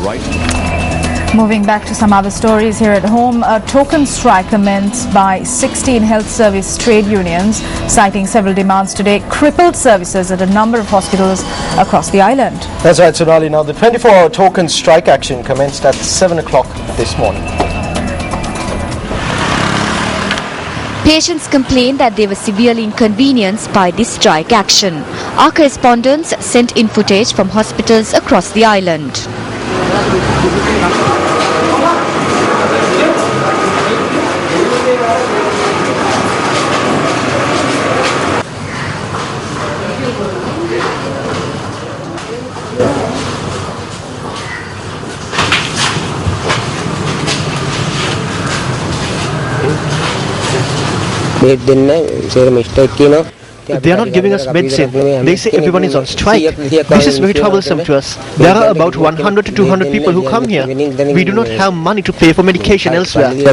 right. Moving back to some other stories here at home, a token strike commenced by 16 health service trade unions, citing several demands today, crippled services at a number of hospitals across the island. That's right, Sonali. Now, the 24-hour token strike action commenced at 7 o'clock this morning. Patients complained that they were severely inconvenienced by this strike action. Our correspondents sent in footage from hospitals across the island. They are not giving us medicine. They say everyone is on strike. This is very troublesome to us. There are about 100 to 200 people who come here. We do not have money to pay for medication elsewhere. We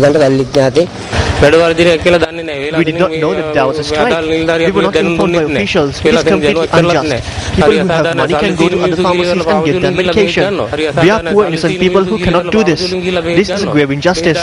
did not know that there was a strike. We were not informed by officials. It is completely unjust. People who have money can go to other pharmacies and get their medication. We are poor innocent people who cannot do this. This is a grave injustice.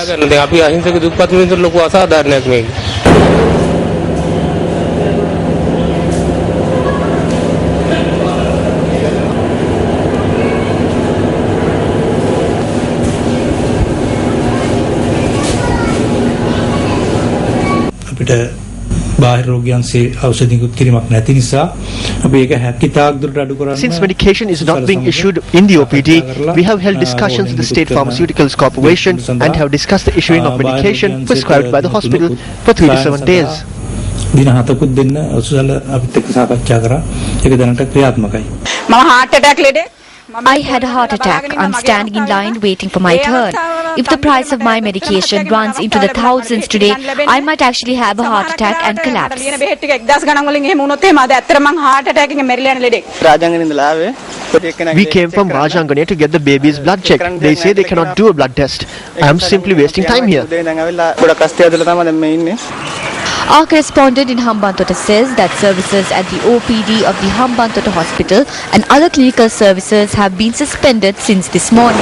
Since medication is not being issued in the OPD, we have held discussions with the State Pharmaceuticals Corporation and have discussed the issuing of medication prescribed by the hospital for 3 to 7 days. I had a heart attack. I'm standing in line waiting for my turn. If the price of my medication runs into the thousands today, I might actually have a heart attack and collapse. We came from Rajangane to get the baby's blood checked. They say they cannot do a blood test. I am simply wasting time here. Our correspondent in Hambantota says that services at the OPD of the Hambantota Hospital and other clinical services have been suspended since this morning.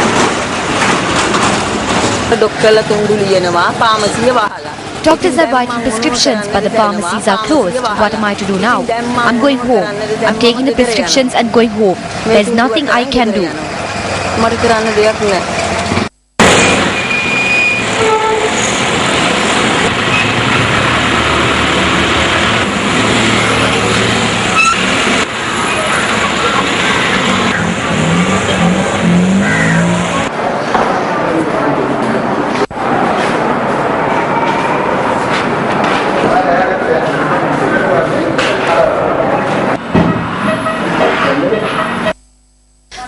Doctors are writing prescriptions, but the pharmacies are closed. What am I to do now? I'm going home. I'm taking the prescriptions and going home. There's nothing I can do.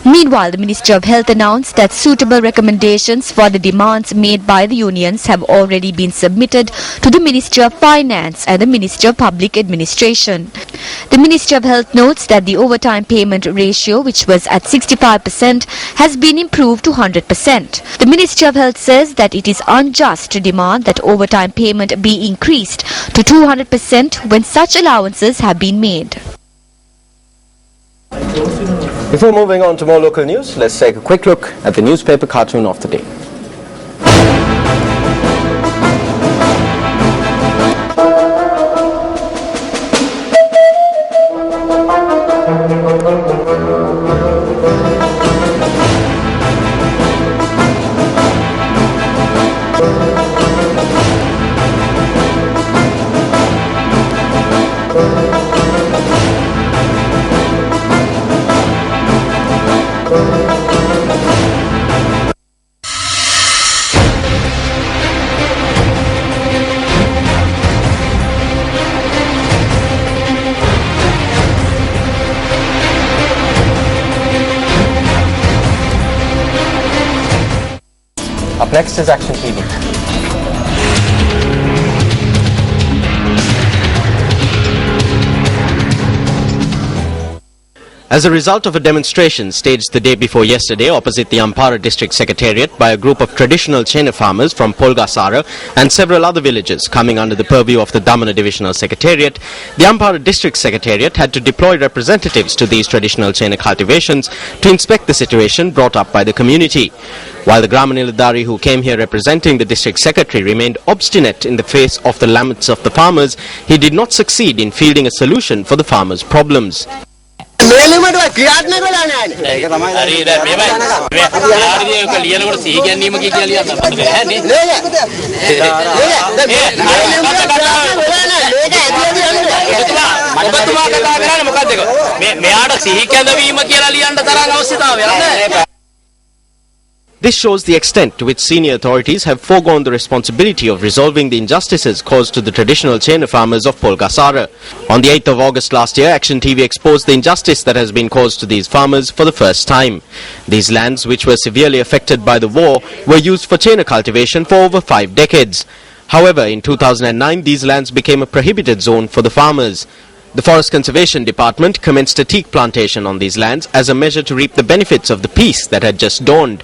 Meanwhile, the Ministry of Health announced that suitable recommendations for the demands made by the unions have already been submitted to the Ministry of Finance and the Ministry of Public Administration. The Ministry of Health notes that the overtime payment ratio, which was at 65%, has been improved to 100%. The Ministry of Health says that it is unjust to demand that overtime payment be increased to 200% when such allowances have been made. Before moving on to more local news, let's take a quick look at the newspaper cartoon of the day. Up next is Action TV. As a result of a demonstration staged the day before yesterday opposite the Ampara district secretariat by a group of traditional Chena farmers from Polgasara and several other villages coming under the purview of the Damana divisional secretariat, the Ampara district secretariat had to deploy representatives to these traditional Chena cultivations to inspect the situation brought up by the community. While the Gramanilidari who came here representing the district secretary remained obstinate in the face of the laments of the farmers, he did not succeed in fielding a solution for the farmers' problems. This shows the extent to which senior authorities have foregone the responsibility of resolving the injustices caused to the traditional Chena farmers of Polgasara. On the 8th of August last year, Action TV exposed the injustice that has been caused to these farmers for the first time. These lands, which were severely affected by the war, were used for Chena cultivation for over 5 decades. However, in 2009, these lands became a prohibited zone for the farmers. The Forest Conservation Department commenced a teak plantation on these lands as a measure to reap the benefits of the peace that had just dawned.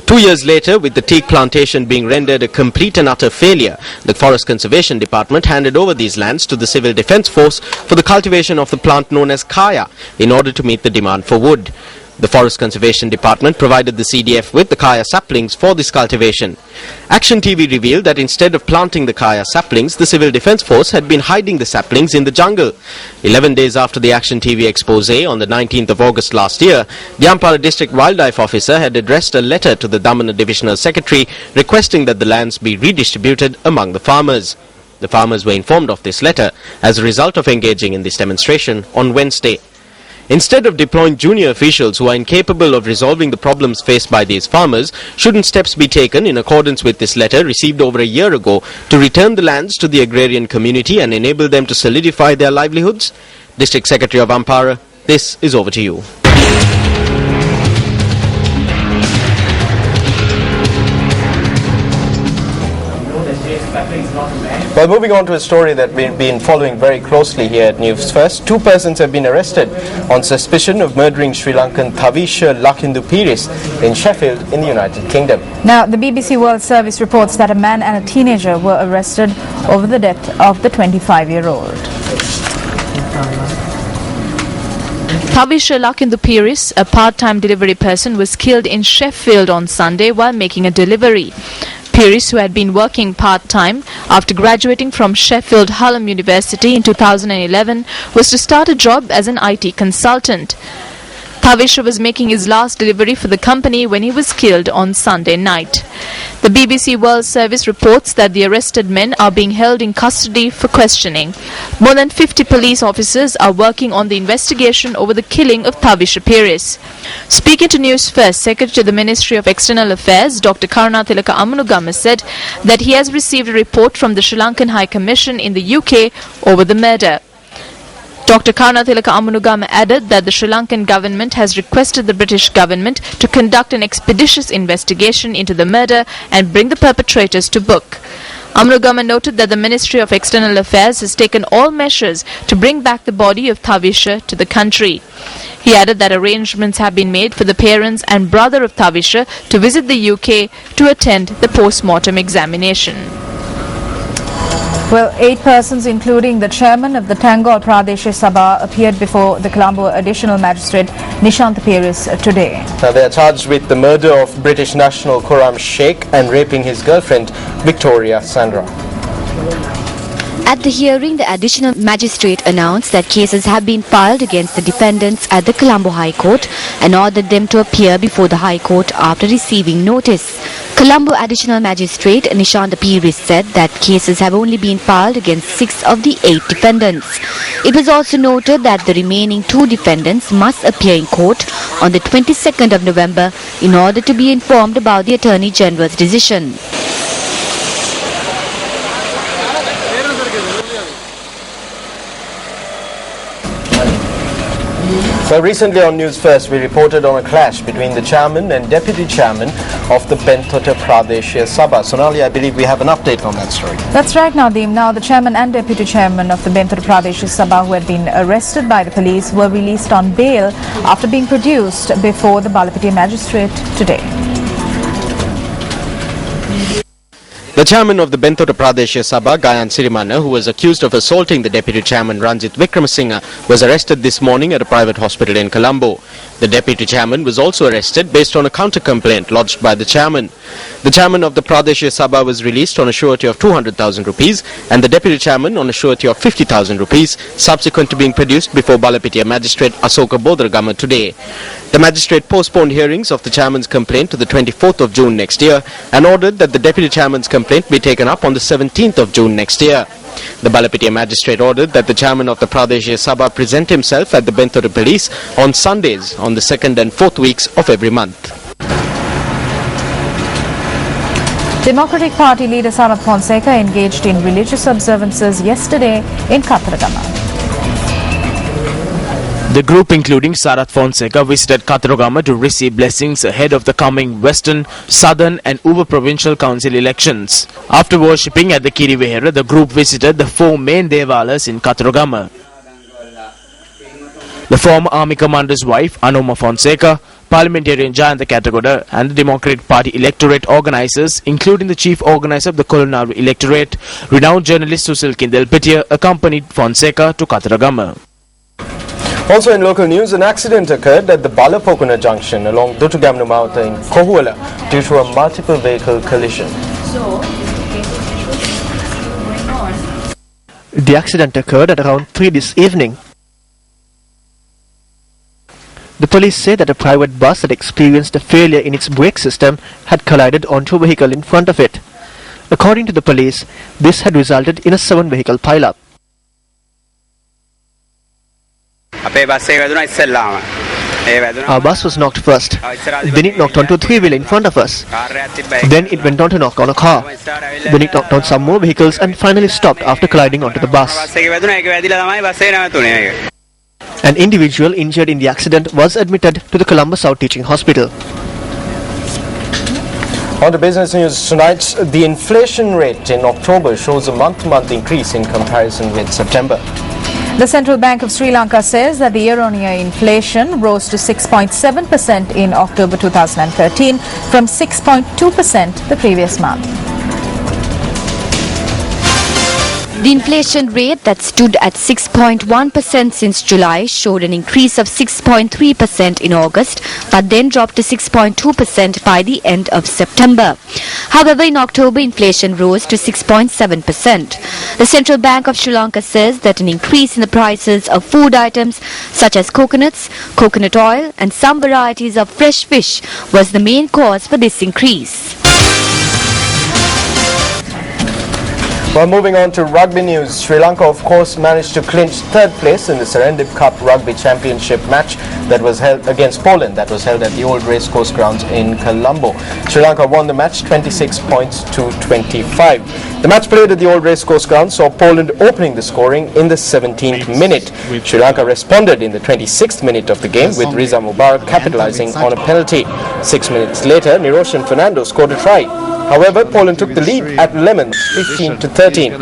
2 years later, with the teak plantation being rendered a complete and utter failure, the Forest Conservation Department handed over these lands to the Civil Defence Force for the cultivation of the plant known as kaya in order to meet the demand for wood. The Forest Conservation Department provided the CDF with the kaya saplings for this cultivation. Action TV revealed that instead of planting the kaya saplings, the Civil Defence Force had been hiding the saplings in the jungle. 11 days after the Action TV expose on the 19th of August last year, the Ampara District Wildlife Officer had addressed a letter to the Damana Divisional Secretary requesting that the lands be redistributed among the farmers. The farmers were informed of this letter as a result of engaging in this demonstration on Wednesday. Instead of deploying junior officials who are incapable of resolving the problems faced by these farmers, shouldn't steps be taken in accordance with this letter received over a year ago to return the lands to the agrarian community and enable them to solidify their livelihoods? District Secretary of Ampara, this is over to you. Well, moving on to a story that we've been following very closely here at News First. 2 persons have been arrested on suspicion of murdering Sri Lankan Tavisha Lakindupiris in Sheffield in the United Kingdom. Now, the BBC World Service reports that a man and a teenager were arrested over the death of the 25-year-old. Tavisha Lakindupiris, a part-time delivery person, was killed in Sheffield on Sunday while making a delivery. Piris, who had been working part-time after graduating from Sheffield Hallam University in 2011, was to start a job as an IT consultant. Tavisha was making his last delivery for the company when he was killed on Sunday night. The BBC World Service reports that the arrested men are being held in custody for questioning. More than 50 police officers are working on the investigation over the killing of Tavisha Piris. Speaking to News First, Secretary to the Ministry of External Affairs, Dr. Karunatilaka Ammanugama, said that he has received a report from the Sri Lankan High Commission in the UK over the murder. Dr. Karunatilaka Ammanugama added that the Sri Lankan government has requested the British government to conduct an expeditious investigation into the murder and bring the perpetrators to book. Ammanugama noted that the Ministry of External Affairs has taken all measures to bring back the body of Tavisha to the country. He added that arrangements have been made for the parents and brother of Tavisha to visit the UK to attend the post-mortem examination. Well, 8 persons, including the chairman of the Tangol Pradesh Sabha, appeared before the Colombo Additional Magistrate Nishant Piris today. Now, they are charged with the murder of British national Khurram Sheikh and raping his girlfriend, Victoria Sandra. At the hearing, the additional magistrate announced that cases have been filed against the defendants at the Colombo High Court and ordered them to appear before the High Court after receiving notice. Colombo Additional Magistrate Nishant Piris said that cases have only been filed against 6 of the 8 defendants. It was also noted that the remaining 2 defendants must appear in court on the 22nd of November in order to be informed about the Attorney General's decision. Well, recently on News First, we reported on a clash between the chairman and deputy chairman of the Bentota Pradeshya Sabha. Sonali, I believe we have an update on that story. That's right, Nadeem. Now, the chairman and deputy chairman of the Bentota Pradeshya Sabha, who had been arrested by the police, were released on bail after being produced before the Balapitiya magistrate today. The chairman of the Bentota Pradeshya Sabha, Gayan Sirimana, who was accused of assaulting the deputy chairman Ranjit Wickramasinghe, was arrested this morning at a private hospital in Colombo. The deputy chairman was also arrested based on a counter-complaint lodged by the chairman. The chairman of the Pradeshya Sabha was released on a surety of 200,000 rupees and the deputy chairman on a surety of 50,000 rupees, subsequent to being produced before Balapitiya magistrate Asoka Bodragama today. The magistrate postponed hearings of the chairman's complaint to the 24th of June next year and ordered that the deputy chairman's complaint be taken up on the 17th of June next year. The Balapitiya magistrate ordered that the chairman of the Pradeshya Sabha present himself at the Bentota police on Sundays on the 2nd and 4th weeks of every month. Democratic Party leader Sarath Fonseca engaged in religious observances yesterday in Kathragama. The group, including Sarath Fonseca, visited Kathragama to receive blessings ahead of the coming Western, Southern and Uva Provincial Council elections. After worshipping at the Kirivehera, the group visited the 4 main devalas in Kathragama. The former Army Commander's wife, Anuma Fonseca, Parliamentarian Jayantha Katagoda and the Democratic Party electorate organisers, including the chief organiser of the Kolonaru electorate, renowned journalist Susil Kindelpitiya, accompanied Fonseca to Kathragama. Also in local news, an accident occurred at the Balapokuna junction along Dutugamnu Mauta in Kohuala due to a multiple vehicle collision. The accident occurred at around 3 this evening. The police say that a private bus that experienced a failure in its brake system had collided onto a vehicle in front of it. According to the police, this had resulted in a 7-vehicle pileup. Our bus was knocked first. Then it knocked onto a 3-wheeler in front of us. Then it went on to knock on a car. Then it knocked on some more vehicles and finally stopped after colliding onto the bus. An individual injured in the accident was admitted to the Colombo South Teaching Hospital. On to business news tonight, the inflation rate in October shows a month-to-month increase in comparison with September. The Central Bank of Sri Lanka says that the year-on-year inflation rose to 6.7% in October 2013 from 6.2% the previous month. The inflation rate that stood at 6.1% since July showed an increase of 6.3% in August, but then dropped to 6.2% by the end of September. However, in October, inflation rose to 6.7%. The Central Bank of Sri Lanka says that an increase in the prices of food items such as coconuts, coconut oil and some varieties of fresh fish was the main cause for this increase. Well, moving on to rugby news, Sri Lanka of course managed to clinch 3rd place in the Serendip Cup Rugby Championship match that was held against Poland, that was held at the old racecourse grounds in Colombo. Sri Lanka won the match 26 points to 25. The match played at the old racecourse grounds saw Poland opening the scoring in the 17th minute. Sri Lanka responded in the 26th minute of the game with Riza Mubarak capitalizing on a penalty. 6 minutes later, Niroshan Fernando scored a try. However, Poland took the lead at Lemons 15 to 13.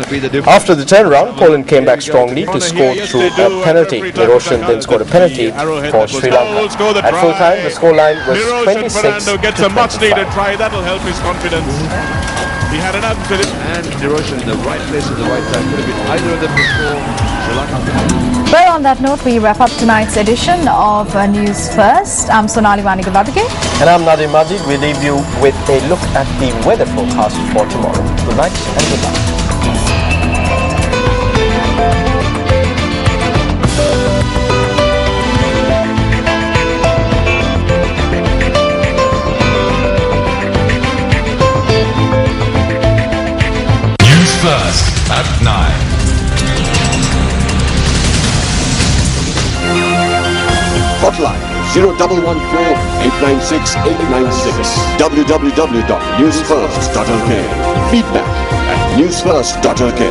After the turnaround, Poland came back strongly to score through a penalty. Niroshan then scored a penalty for Sri Lanka. At full time, the scoreline was 26 to 25. That'll help his confidence. He had an unfinished and Niroshan in the right place at the right time. Could have been either of them before Sri Lanka. Well, on that note, we wrap up tonight's edition of News First. I'm Sonali Vanigavadike. And I'm Nadeem Majid. We leave you with a look at the weather forecast for tomorrow. Good night and good luck. News First at 9. Hotline 0114-896-896. www.newsfirst.lk. Feedback at newsfirst.lk.